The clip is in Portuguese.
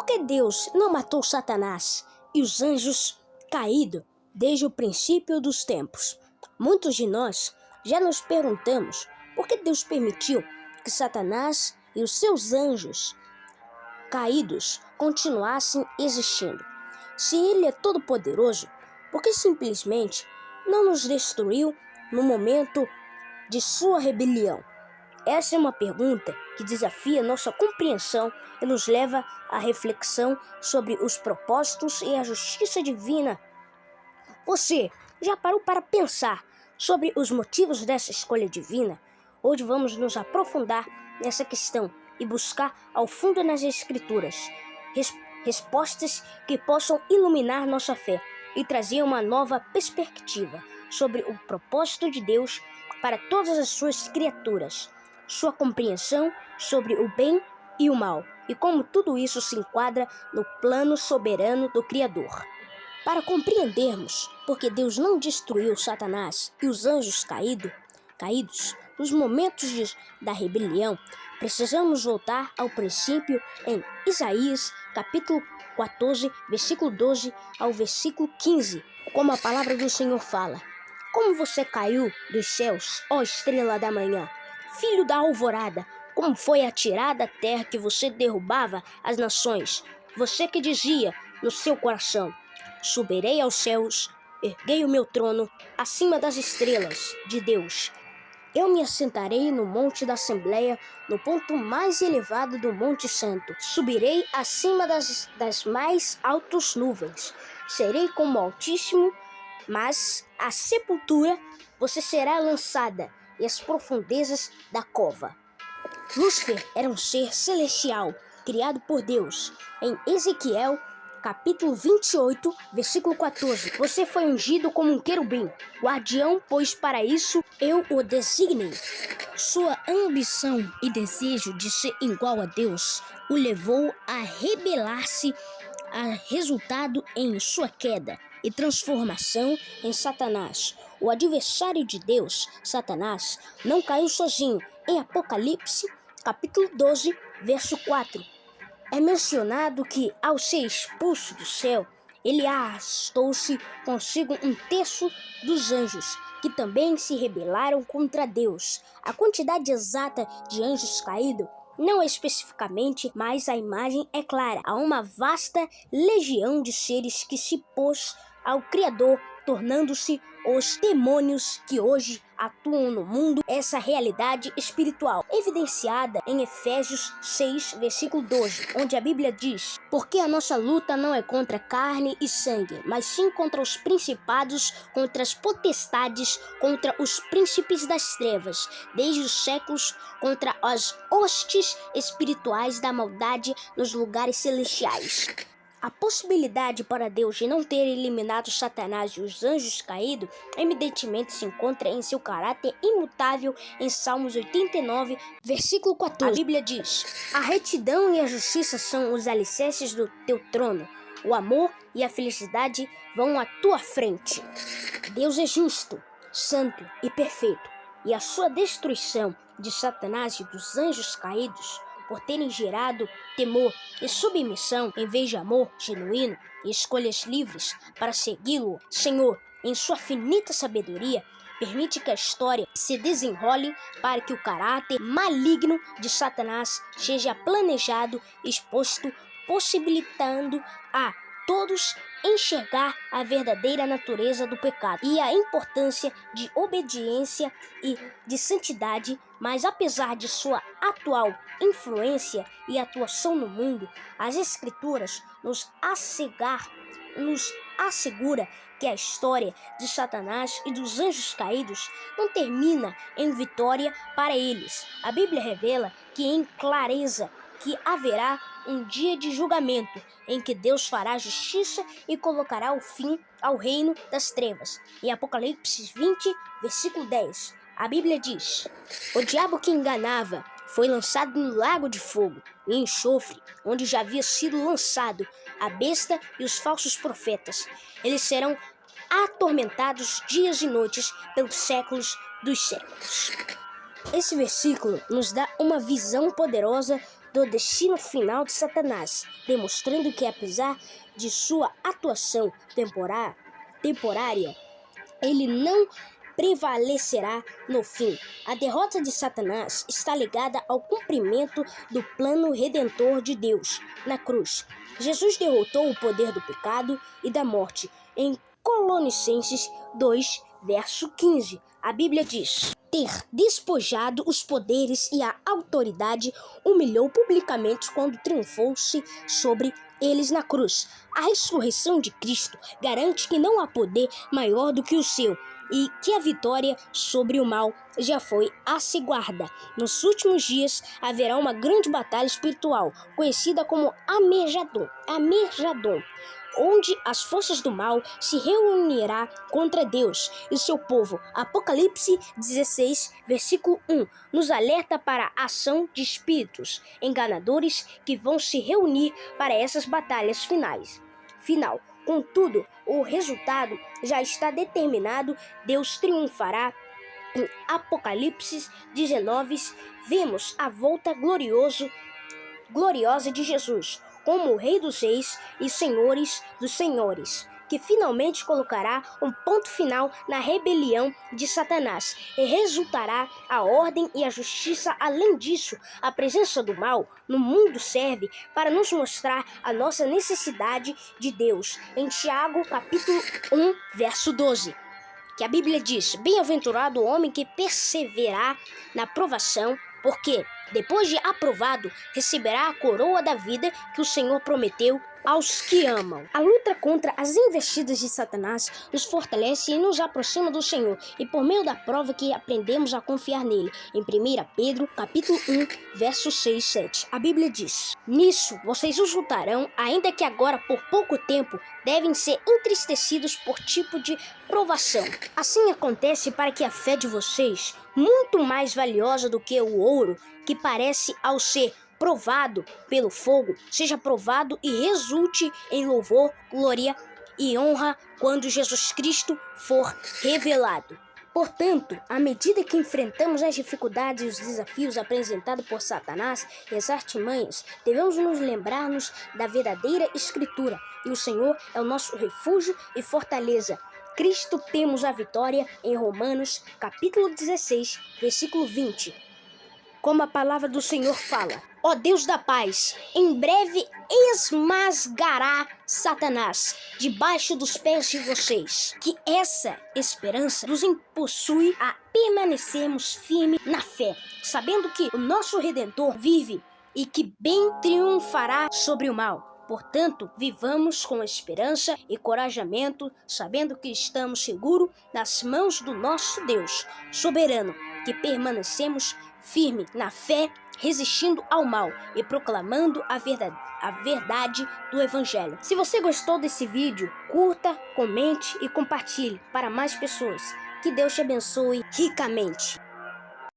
que Deus não matou Satanás e os anjos caídos desde o princípio dos tempos? Muitos de nós já nos perguntamos por que Deus permitiu que Satanás e os seus anjos caídos continuassem existindo. Se Ele é todo-poderoso, por que simplesmente não nos destruiu no momento de sua rebelião? Essa é uma pergunta que desafia nossa compreensão e nos leva à reflexão sobre os propósitos e a justiça divina. Você já parou para pensar sobre os motivos dessa escolha divina? Hoje vamos nos aprofundar nessa questão e buscar ao fundo nas Escrituras respostas que possam iluminar nossa fé e trazer uma nova perspectiva sobre o propósito de Deus para todas as suas criaturas, sua compreensão sobre o bem e o mal, e como tudo isso se enquadra no plano soberano do Criador. Para compreendermos por que Deus não destruiu Satanás e os anjos caídos nos momentos da rebelião, precisamos voltar ao princípio em Isaías, capítulo 14, versículo 12 ao versículo 15, como a palavra do Senhor fala: Como você caiu dos céus, ó estrela da manhã, filho da alvorada, como foi atirada a terra que você derrubava as nações, você que dizia no seu coração: Subirei aos céus, erguei o meu trono acima das estrelas de Deus. Eu me assentarei no monte da Assembleia, no ponto mais elevado do Monte Santo. Subirei acima das mais altas nuvens. Serei como o Altíssimo, mas a sepultura você será lançada e as profundezas da cova. Lúcifer era um ser celestial, criado por Deus. Em Ezequiel, capítulo 28, versículo 14. Você foi ungido como um querubim, guardião, pois para isso eu o designei. Sua ambição e desejo de ser igual a Deus o levou a rebelar-se, resultado em sua queda e transformação em Satanás. O adversário de Deus, Satanás, não caiu sozinho. Em Apocalipse, capítulo 12, verso 4. É mencionado que, ao ser expulso do céu, ele arrastou-se consigo um terço dos anjos, que também se rebelaram contra Deus. A quantidade exata de anjos caídos não é especificamente, mas a imagem é clara. Há uma vasta legião de seres que se pôs ao Criador, tornando-se os demônios que hoje atuam no mundo. Essa realidade espiritual evidenciada em Efésios 6, versículo 12, onde a Bíblia diz: Porque a nossa luta não é contra carne e sangue, mas sim contra os principados, contra as potestades, contra os príncipes das trevas, desde os séculos, contra as hostes espirituais da maldade nos lugares celestiais. A possibilidade para Deus de não ter eliminado Satanás e os anjos caídos evidentemente se encontra em seu caráter imutável em Salmos 89, versículo 14. A Bíblia diz: A retidão e a justiça são os alicerces do teu trono. O amor e a felicidade vão à tua frente. Deus é justo, santo e perfeito, e a sua destruição de Satanás e dos anjos caídos, por terem gerado temor e submissão em vez de amor genuíno e escolhas livres para segui-lo, Senhor, em sua finita sabedoria, permite que a história se desenrole para que o caráter maligno de Satanás seja planejado e exposto, possibilitando a todos enxergar a verdadeira natureza do pecado e a importância de obediência e de santidade. Mas apesar de sua atual influência e atuação no mundo, as Escrituras nos assegura que a história de Satanás e dos anjos caídos não termina em vitória para eles. A Bíblia revela que em clareza que haverá um dia de julgamento em que Deus fará justiça e colocará o fim ao reino das trevas. Em Apocalipse 20, versículo 10, a Bíblia diz: O diabo que enganava foi lançado no lago de fogo e enxofre, onde já havia sido lançado a besta e os falsos profetas. Eles serão atormentados dias e noites pelos séculos dos séculos. Esse versículo nos dá uma visão poderosa do destino final de Satanás, demonstrando que, apesar de sua atuação temporária, ele não prevalecerá no fim. A derrota de Satanás está ligada ao cumprimento do plano redentor de Deus na cruz. Jesus derrotou o poder do pecado e da morte. Em Colossenses 2, verso 15, a Bíblia diz: ter despojado os poderes e a autoridade, humilhou publicamente quando triunfou-se sobre eles na cruz. A ressurreição de Cristo garante que não há poder maior do que o seu e que a vitória sobre o mal já foi assegurada. Nos últimos dias haverá uma grande batalha espiritual, conhecida como Armagedon, onde as forças do mal se reunirá contra Deus e seu povo. Apocalipse 16, versículo 1, nos alerta para a ação de espíritos enganadores que vão se reunir para essas batalhas final. Contudo, o resultado já está determinado. Deus triunfará. Em Apocalipse 19, vemos a volta gloriosa de Jesus como o Rei dos Reis e Senhores dos Senhores, que finalmente colocará um ponto final na rebelião de Satanás e resultará a ordem e a justiça. Além disso, a presença do mal no mundo serve para nos mostrar a nossa necessidade de Deus. Em Tiago, capítulo 1, verso 12, que a Bíblia diz: bem-aventurado o homem que perseverar na provação, porque, depois de aprovado, receberá a coroa da vida que o Senhor prometeu aos que amam. A luta contra as investidas de Satanás nos fortalece e nos aproxima do Senhor, e por meio da prova que aprendemos a confiar nele. Em 1 Pedro, capítulo 1, versos 6 e 7, a Bíblia diz: nisso vocês os lutarão, ainda que agora por pouco tempo devem ser entristecidos por tipo de provação. Assim acontece para que a fé de vocês, muito mais valiosa do que o ouro, que parece ao ser provado pelo fogo, seja provado e resulte em louvor, glória e honra quando Jesus Cristo for revelado. Portanto, à medida que enfrentamos as dificuldades e os desafios apresentados por Satanás e as artimanhas, devemos nos lembrar-nos da verdadeira Escritura, e o Senhor é o nosso refúgio e fortaleza. Cristo temos a vitória em Romanos, capítulo 16, versículo 20. Como a palavra do Senhor fala: ó Deus da paz, em breve esmagará Satanás debaixo dos pés de vocês. Que essa esperança nos impulsue a permanecermos firmes na fé, sabendo que o nosso Redentor vive e que bem triunfará sobre o mal. Portanto, vivamos com esperança e corajamento, sabendo que estamos seguros nas mãos do nosso Deus soberano, que permanecemos firmes na fé, resistindo ao mal e proclamando a verdade do Evangelho. Se você gostou desse vídeo, curta, comente e compartilhe para mais pessoas. Que Deus te abençoe ricamente.